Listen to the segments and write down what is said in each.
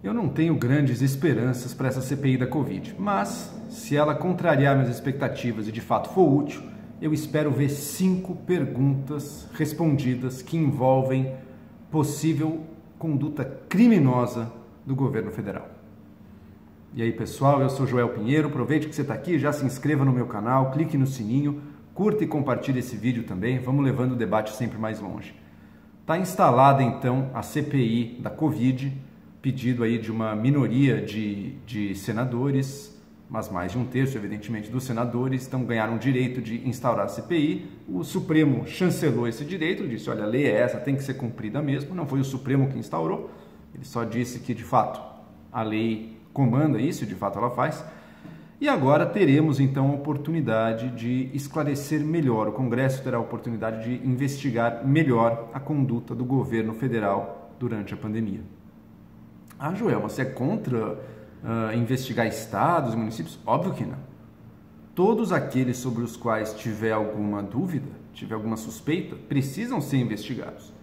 Eu não tenho grandes esperanças para essa CPI da Covid, mas se ela contrariar minhas expectativas e de fato for útil, eu espero ver 5 perguntas respondidas que envolvem possível conduta criminosa do governo federal. E aí, pessoal, eu sou Joel Pinheiro, aproveite que você está aqui, já se inscreva no meu canal, clique no sininho, curta e compartilhe esse vídeo também, vamos levando o debate sempre mais longe. Está instalada então a CPI da Covid, pedido aí de uma minoria de senadores, mas mais de um terço, evidentemente, dos senadores ganharam o direito de instaurar a CPI. O Supremo chancelou esse direito, disse, olha, a lei é essa, tem que ser cumprida mesmo. Não foi o Supremo que instaurou, ele só disse que, de fato, a lei comanda isso, de fato ela faz. E agora teremos, então, a oportunidade de esclarecer melhor, o Congresso terá a oportunidade de investigar melhor a conduta do governo federal durante a pandemia. Ah, Joel, você é contra investigar estados e municípios? Óbvio que não. Todos aqueles sobre os quais tiver alguma dúvida, tiver alguma suspeita, precisam ser investigados.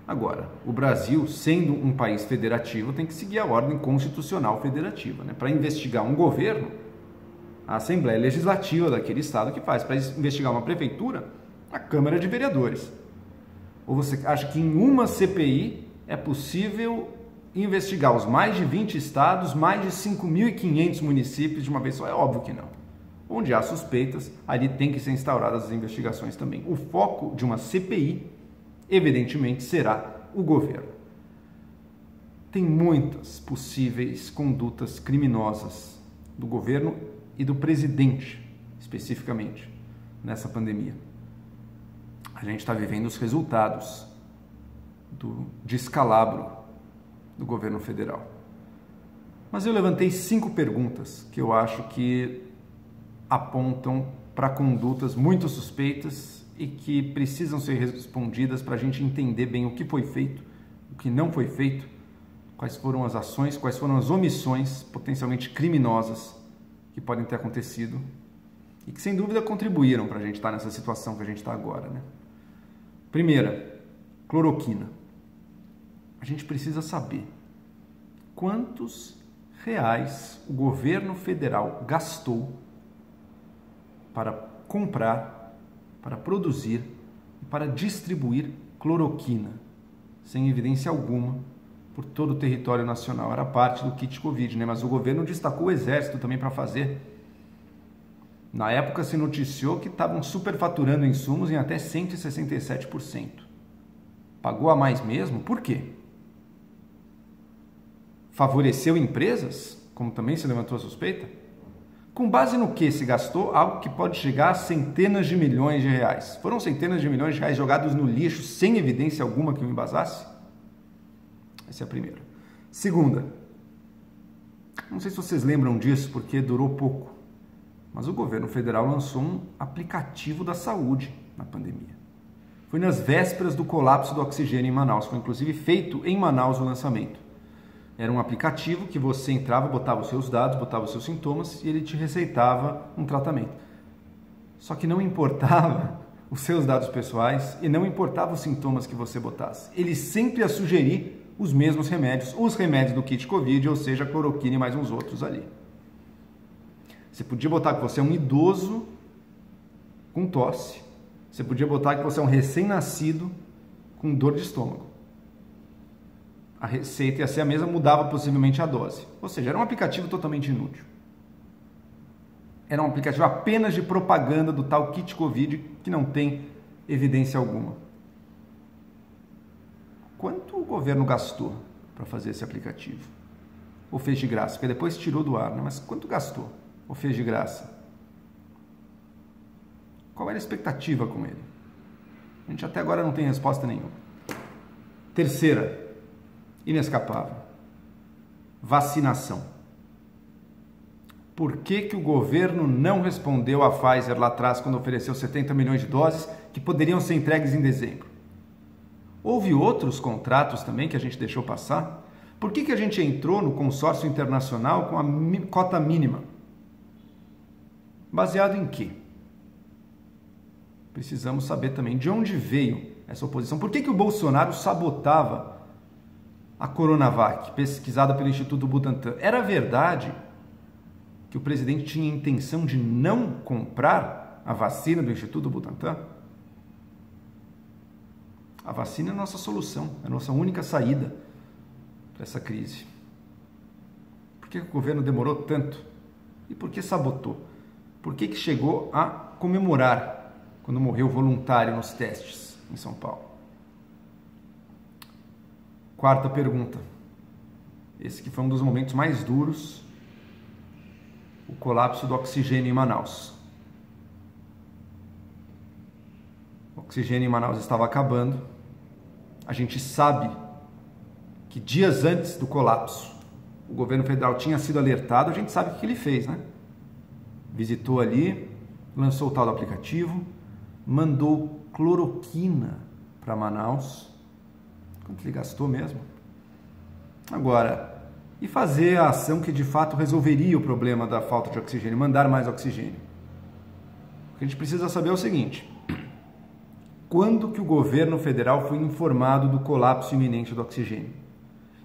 Agora, o Brasil, sendo um país federativo, tem que seguir a ordem constitucional federativa, né? Para investigar um governo, a Assembleia Legislativa daquele estado que faz. Para investigar uma prefeitura, a Câmara de Vereadores. Ou você acha que em uma CPI é possível investigar os mais de 20 estados, mais de 5.500 municípios de uma vez só? É óbvio que não. Onde há suspeitas, ali tem que ser instauradas as investigações também. O foco de uma CPI, evidentemente, será o governo. Tem muitas possíveis condutas criminosas do governo e do presidente, especificamente, nessa pandemia. A gente está vivendo os resultados do descalabro do governo federal. Mas eu levantei 5 perguntas que eu acho que apontam para condutas muito suspeitas e que precisam ser respondidas para a gente entender bem o que foi feito, o que não foi feito, quais foram as ações, quais foram as omissões potencialmente criminosas que podem ter acontecido e que sem dúvida contribuíram para a gente estar nessa situação que a gente está agora, né? Primeira, cloroquina. A gente precisa saber quantos reais o governo federal gastou para comprar, para produzir e para distribuir cloroquina, sem evidência alguma, por todo o território nacional. Era parte do kit Covid, né? Mas o governo destacou o exército também para fazer. Na época se noticiou que estavam superfaturando insumos em até 167%. Pagou a mais mesmo? Por quê? Favoreceu empresas, como também se levantou a suspeita? Com base no que se gastou algo que pode chegar a centenas de milhões de reais? Foram centenas de milhões de reais jogados no lixo sem evidência alguma que o embasasse? Essa é a primeira. Segunda, não sei se vocês lembram disso porque durou pouco, mas o governo federal lançou um aplicativo da saúde na pandemia. Foi nas vésperas do colapso do oxigênio em Manaus, foi inclusive feito em Manaus o lançamento. Era um aplicativo que você entrava, botava os seus dados, botava os seus sintomas e ele te receitava um tratamento. Só que não importava os seus dados pessoais e não importava os sintomas que você botasse. Ele sempre ia sugerir os mesmos remédios, os remédios do kit Covid, ou seja, cloroquina e mais uns outros ali. Você podia botar que você é um idoso com tosse. Você podia botar que você é um recém-nascido com dor de estômago. A receita ia ser a mesma, mudava possivelmente a dose. Ou seja, era um aplicativo totalmente inútil. Era um aplicativo apenas de propaganda do tal kit Covid que não tem evidência alguma. Quanto o governo gastou para fazer esse aplicativo? Ou fez de graça? Porque depois tirou do ar, né? Mas quanto gastou? Ou fez de graça? Qual era a expectativa com ele? A gente até agora não tem resposta nenhuma. Terceira, inescapável. Vacinação. Por que o governo não respondeu à Pfizer lá atrás quando ofereceu 70 milhões de doses que poderiam ser entregues em dezembro? Houve outros contratos também que a gente deixou passar? Por que a gente entrou no consórcio internacional com a cota mínima? Baseado em quê? Precisamos saber também de onde veio essa oposição. Por que o Bolsonaro sabotava a Coronavac, pesquisada pelo Instituto Butantan, era verdade que o presidente tinha intenção de não comprar a vacina do Instituto Butantan? A vacina é a nossa solução, é a nossa única saída para essa crise. Por que o governo demorou tanto? E por que sabotou? Por que chegou a comemorar quando morreu voluntário nos testes em São Paulo? Quarta pergunta. Esse que foi um dos momentos mais duros, o colapso do oxigênio em Manaus. O oxigênio em Manaus estava acabando. A gente sabe que dias antes do colapso, o governo federal tinha sido alertado. A gente sabe o que ele fez, né? Visitou ali, lançou o tal do aplicativo, mandou cloroquina para Manaus. Quanto ele gastou mesmo? Agora, e fazer a ação que de fato resolveria o problema da falta de oxigênio, mandar mais oxigênio? O que a gente precisa saber é o seguinte: quando que o governo federal foi informado do colapso iminente do oxigênio?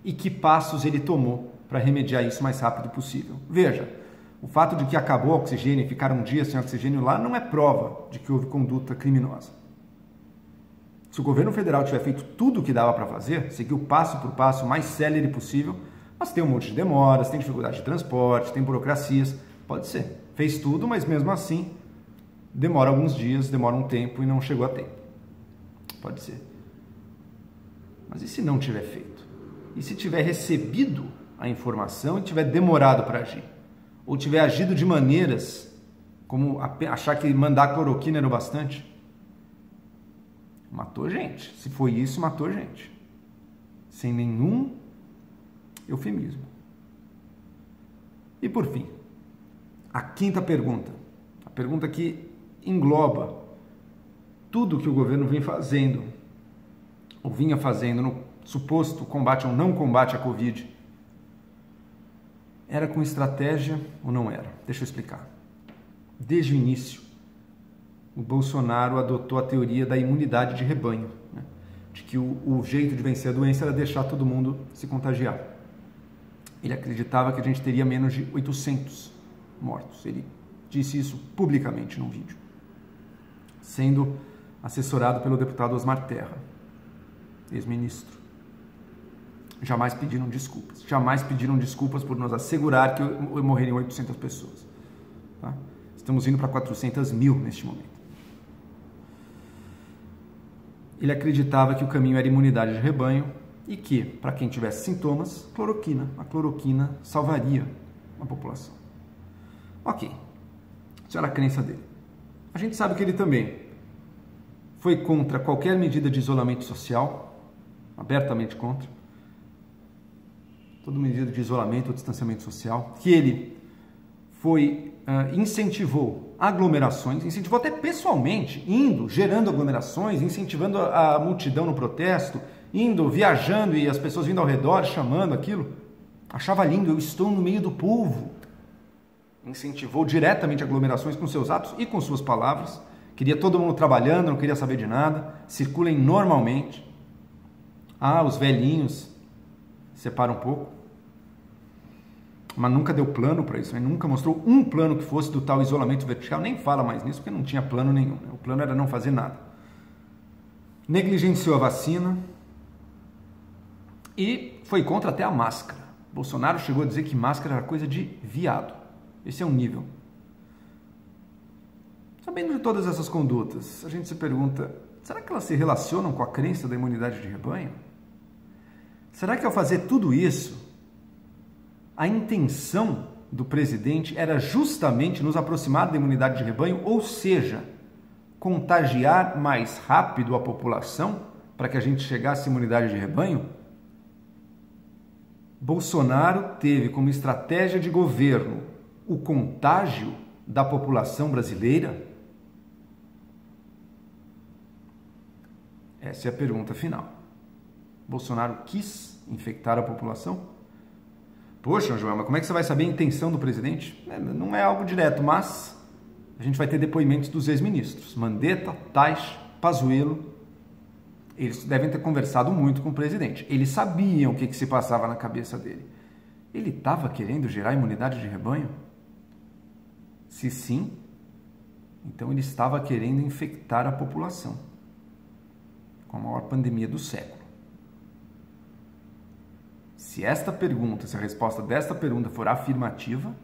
E que passos ele tomou para remediar isso o mais rápido possível? Veja, o fato de que acabou o oxigênio e ficar um dia sem oxigênio lá não é prova de que houve conduta criminosa. Se o governo federal tiver feito tudo o que dava para fazer, seguiu passo por passo o mais célere possível, mas tem um monte de demoras, tem dificuldade de transporte, tem burocracias, pode ser. Fez tudo, mas mesmo assim demora alguns dias, demora um tempo e não chegou a tempo. Pode ser. Mas e se não tiver feito? E se tiver recebido a informação e tiver demorado para agir? Ou tiver agido de maneiras como achar que mandar cloroquina era o bastante? Matou gente. Se foi isso, matou gente. Sem nenhum eufemismo. E por fim, a quinta pergunta. A pergunta que engloba tudo que o governo vem fazendo, ou vinha fazendo no suposto combate ou não combate à Covid. Era com estratégia ou não era? Deixa eu explicar. Desde o início, o Bolsonaro adotou a teoria da imunidade de rebanho, né? De que o jeito de vencer a doença era deixar todo mundo se contagiar. Ele acreditava que a gente teria menos de 800 mortos. Ele disse isso publicamente num vídeo, sendo assessorado pelo deputado Osmar Terra, ex-ministro. Jamais pediram desculpas por nos assegurar que morreriam 800 pessoas. Tá? Estamos indo para 400 mil neste momento. Ele acreditava que o caminho era imunidade de rebanho e que, para quem tivesse sintomas, a cloroquina salvaria a população. Ok, isso era a crença dele. A gente sabe que ele também foi contra qualquer medida de isolamento social, abertamente contra, toda medida de isolamento ou distanciamento social, que ele incentivou aglomerações, incentivou até pessoalmente, gerando aglomerações, incentivando a multidão no protesto, viajando e as pessoas vindo ao redor, chamando aquilo. Achava lindo, eu estou no meio do povo. Incentivou diretamente aglomerações com seus atos e com suas palavras. Queria todo mundo trabalhando, não queria saber de nada. Circulem normalmente. Os velhinhos separam um pouco. Mas nunca deu plano para isso, né? Nunca mostrou um plano que fosse do tal isolamento vertical, nem fala mais nisso, porque não tinha plano nenhum, né? O plano era não fazer nada. Negligenciou a vacina e foi contra até a máscara. Bolsonaro chegou a dizer que máscara era coisa de viado. Esse é um nível. Sabendo de todas essas condutas, a gente se pergunta, será que elas se relacionam com a crença da imunidade de rebanho? Será que ao fazer tudo isso, a intenção do presidente era justamente nos aproximar da imunidade de rebanho, ou seja, contagiar mais rápido a população para que a gente chegasse à imunidade de rebanho? Bolsonaro teve como estratégia de governo o contágio da população brasileira? Essa é a pergunta final. Bolsonaro quis infectar a população? Poxa, João, mas como é que você vai saber a intenção do presidente? Não é algo direto, mas a gente vai ter depoimentos dos ex-ministros. Mandetta, Taish, Pazuello, Eles devem ter conversado muito com o presidente. Eles sabiam o que se passava na cabeça dele. Ele estava querendo gerar imunidade de rebanho? Se sim, então ele estava querendo infectar a população com a maior pandemia do século. Se a resposta desta pergunta for afirmativa,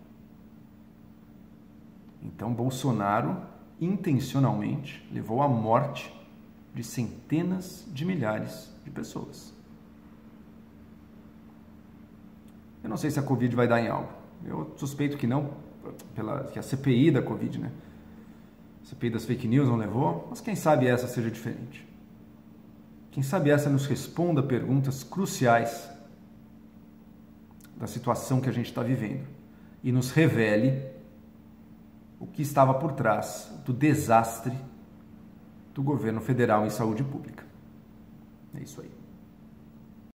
então Bolsonaro intencionalmente levou à morte de centenas de milhares de pessoas. Eu não sei se a Covid vai dar em algo. Eu suspeito que não, que a CPI da Covid, né? A CPI das fake news não levou, mas quem sabe essa seja diferente. Quem sabe essa nos responda perguntas cruciais da situação que a gente está vivendo e nos revele o que estava por trás do desastre do governo federal em saúde pública. É isso aí.